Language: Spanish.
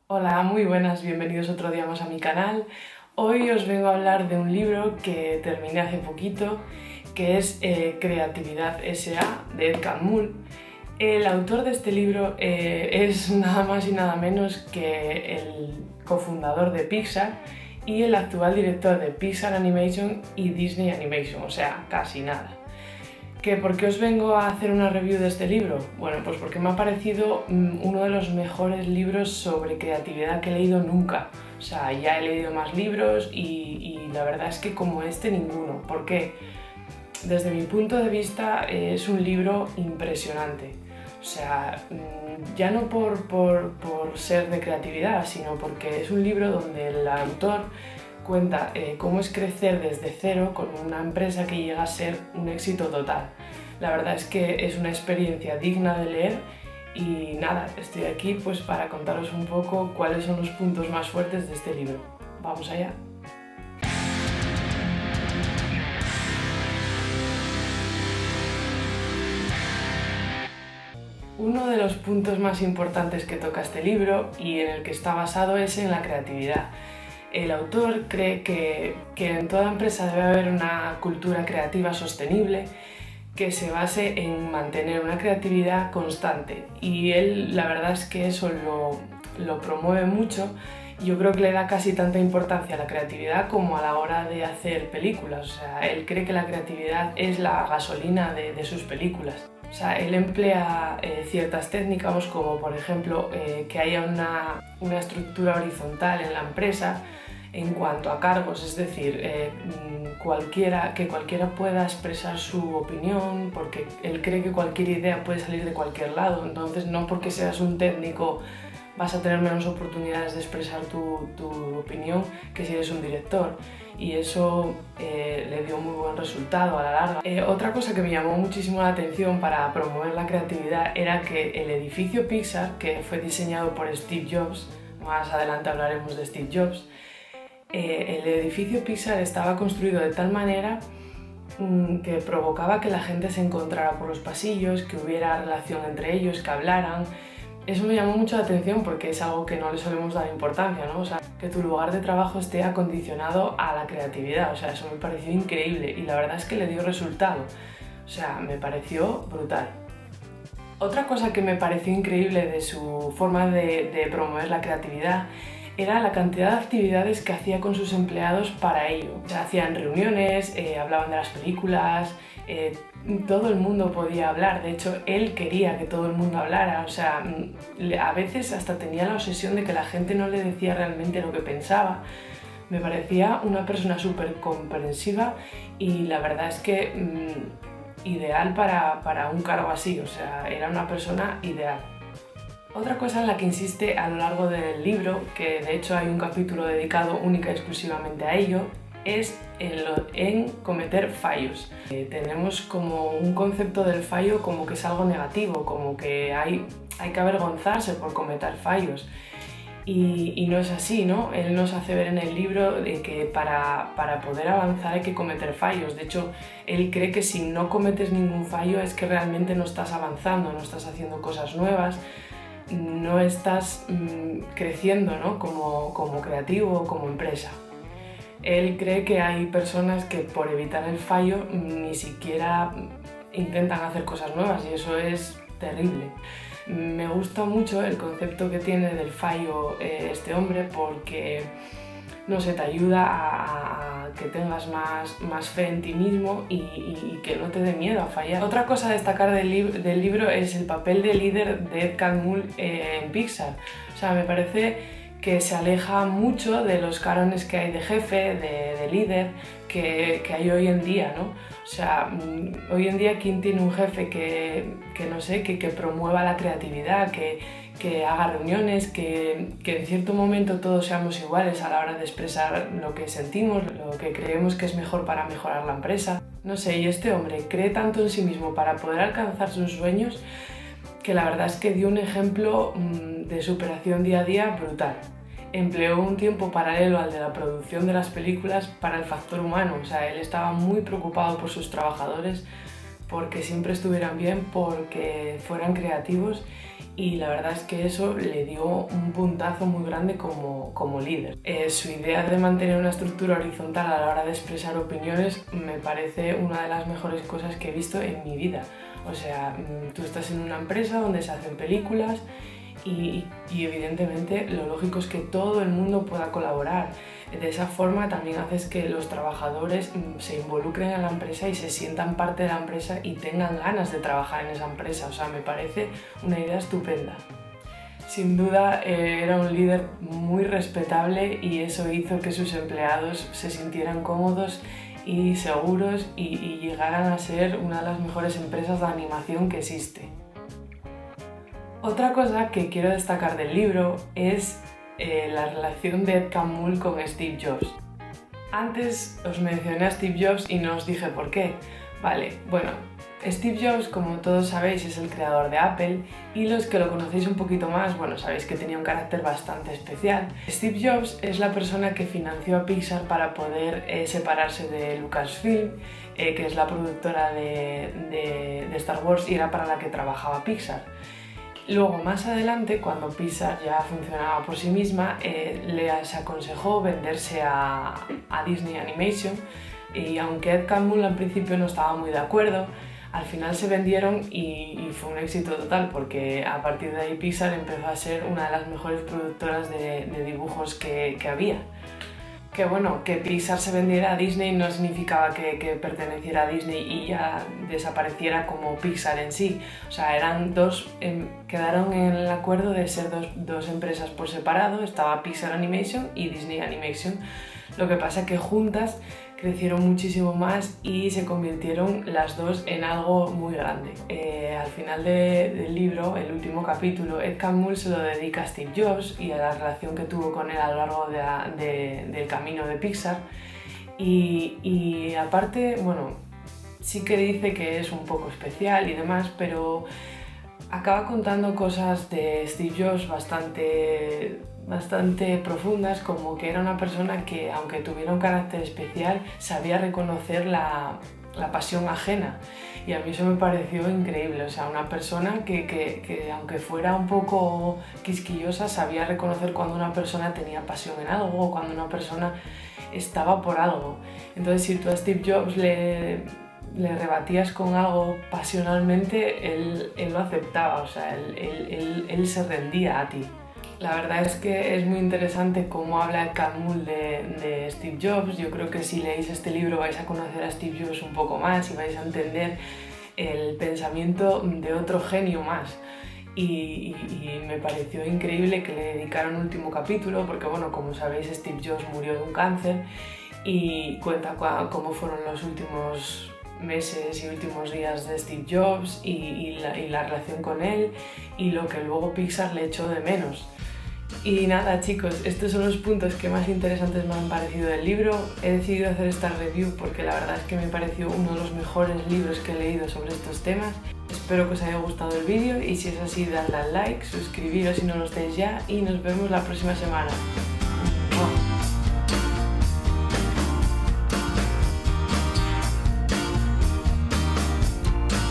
Hola, muy buenas, bienvenidos otro día más a mi canal. Hoy os vengo a hablar de un libro que terminé hace poquito, que es Creatividad S.A. de Ed Catmull. El autor de este libro es nada más y nada menos que el cofundador de Pixar y el actual director de Pixar Animation y Disney Animation, o sea, casi nada. ¿Por qué os vengo a hacer una review de este libro? Bueno, pues porque me ha parecido uno de los mejores libros sobre creatividad que he leído nunca. O sea, ya he leído más libros y la verdad es que como este ninguno. ¿Por qué? Desde mi punto de vista es un libro impresionante. O sea, ya no por ser de creatividad, sino porque es un libro donde el autor cuenta cómo es crecer desde cero con una empresa que llega a ser un éxito total. La verdad es que es una experiencia digna de leer y nada, estoy aquí pues para contaros un poco cuáles son los puntos más fuertes de este libro. ¡Vamos allá! Uno de los puntos más importantes que toca este libro y en el que está basado es en la creatividad. El autor cree que en toda empresa debe haber una cultura creativa sostenible que se base en mantener una creatividad constante, y él la verdad es que eso lo promueve mucho. Yo creo que le da casi tanta importancia a la creatividad como a la hora de hacer películas. O sea, él cree que la creatividad es la gasolina de sus películas. O sea, él emplea ciertas técnicas como por ejemplo que haya una estructura horizontal en la empresa en cuanto a cargos, es decir, que cualquiera pueda expresar su opinión, porque él cree que cualquier idea puede salir de cualquier lado. Entonces no porque seas un técnico vas a tener menos oportunidades de expresar tu opinión que si eres un director, y eso le dio muy buen resultado a la larga. Otra cosa que me llamó muchísimo la atención para promover la creatividad era que el edificio Pixar, que fue diseñado por Steve Jobs, más adelante hablaremos de Steve Jobs, el edificio Pixar estaba construido de tal manera que provocaba que la gente se encontrara por los pasillos, que hubiera relación entre ellos, que hablaran. Eso me llamó mucho la atención porque es algo que no le solemos dar importancia, ¿no? O sea, que tu lugar de trabajo esté acondicionado a la creatividad. O sea, eso me pareció increíble y la verdad es que le dio resultado. O sea, me pareció brutal. Otra cosa que me pareció increíble de su forma de promover la creatividad era la cantidad de actividades que hacía con sus empleados para ello. O sea, hacían reuniones, hablaban de las películas, todo el mundo podía hablar. De hecho, él quería que todo el mundo hablara. O sea, a veces hasta tenía la obsesión de que la gente no le decía realmente lo que pensaba. Me parecía una persona súper comprensiva y la verdad es que ideal para un cargo así. O sea, era una persona ideal. Otra cosa en la que insiste a lo largo del libro, que de hecho hay un capítulo dedicado única y exclusivamente a ello, es en cometer fallos. Tenemos como un concepto del fallo como que es algo negativo, como que hay que avergonzarse por cometer fallos. Y no es así, ¿no? Él nos hace ver en el libro de que para poder avanzar hay que cometer fallos. De hecho, él cree que si no cometes ningún fallo es que realmente no estás avanzando, no estás haciendo cosas nuevas, no estás creciendo, ¿no? como creativo o como empresa. Él cree que hay personas que por evitar el fallo ni siquiera intentan hacer cosas nuevas y eso es terrible. Me gusta mucho el concepto que tiene del fallo este hombre porque no sé, te ayuda a que tengas más fe en ti mismo y que no te dé miedo a fallar. Otra cosa a destacar del libro es el papel de líder de Ed Catmull en Pixar. O sea, me parece que se aleja mucho de los cánones que hay de jefe, de líder, que hay hoy en día, ¿no? O sea, hoy en día, ¿quién tiene un jefe que no sé, que promueva la creatividad, que haga reuniones, que en cierto momento todos seamos iguales a la hora de expresar lo que sentimos, lo que creemos que es mejor para mejorar la empresa? No sé, y este hombre cree tanto en sí mismo para poder alcanzar sus sueños que la verdad es que dio un ejemplo de superación día a día brutal. Empleó un tiempo paralelo al de la producción de las películas para el factor humano. O sea, él estaba muy preocupado por sus trabajadores porque siempre estuvieran bien, porque fueran creativos, y la verdad es que eso le dio un puntazo muy grande como líder. Su idea de mantener una estructura horizontal a la hora de expresar opiniones me parece una de las mejores cosas que he visto en mi vida. O sea, tú estás en una empresa donde se hacen películas y evidentemente lo lógico es que todo el mundo pueda colaborar. De esa forma también haces que los trabajadores se involucren en la empresa y se sientan parte de la empresa y tengan ganas de trabajar en esa empresa. O sea, me parece una idea estupenda. Sin duda era un líder muy respetable y eso hizo que sus empleados se sintieran cómodos y seguros y llegaran a ser una de las mejores empresas de animación que existe. Otra cosa que quiero destacar del libro es la relación de Ed Catmull con Steve Jobs. Antes os mencioné a Steve Jobs y no os dije por qué. Vale, bueno, Steve Jobs, como todos sabéis, es el creador de Apple, y los que lo conocéis un poquito más, bueno, sabéis que tenía un carácter bastante especial. Steve Jobs es la persona que financió a Pixar para poder separarse de Lucasfilm, que es la productora de Star Wars y era para la que trabajaba Pixar. Luego, más adelante, cuando Pixar ya funcionaba por sí misma, les aconsejó venderse a Disney Animation, y aunque Ed Catmull al principio no estaba muy de acuerdo, al final se vendieron y fue un éxito total, porque a partir de ahí Pixar empezó a ser una de las mejores productoras de dibujos que había. Que bueno, que Pixar se vendiera a Disney no significaba que perteneciera a Disney y ya desapareciera como Pixar en sí. O sea, quedaron en el acuerdo de ser dos empresas por separado. Estaba Pixar Animation y Disney Animation. Lo que pasa es que juntas crecieron muchísimo más y se convirtieron las dos en algo muy grande. Al final del libro, el último capítulo, Ed Catmull se lo dedica a Steve Jobs y a la relación que tuvo con él a lo largo del camino de Pixar. Y aparte, bueno, sí que dice que es un poco especial y demás, pero acaba contando cosas de Steve Jobs bastante profundas, como que era una persona que, aunque tuviera un carácter especial, sabía reconocer la pasión ajena, y a mí eso me pareció increíble. O sea, una persona que aunque fuera un poco quisquillosa, sabía reconocer cuando una persona tenía pasión en algo o cuando una persona estaba por algo. Entonces, si tú a Steve Jobs le rebatías con algo pasionalmente, él lo aceptaba, o sea, él se rendía a ti. La verdad es que es muy interesante cómo habla Ed Catmull de Steve Jobs. Yo creo que si leéis este libro vais a conocer a Steve Jobs un poco más y vais a entender el pensamiento de otro genio más. Y me pareció increíble que le dedicaron un último capítulo, porque bueno, como sabéis, Steve Jobs murió de un cáncer y cuenta cómo fueron los últimos meses y últimos días de Steve Jobs y la relación con él y lo que luego Pixar le echó de menos. Y nada, chicos, estos son los puntos que más interesantes me han parecido del libro. He decidido hacer esta review porque la verdad es que me pareció uno de los mejores libros que he leído sobre estos temas. Espero que os haya gustado el vídeo y si es así, dadle al like, suscribiros si no lo estáis ya y nos vemos la próxima semana.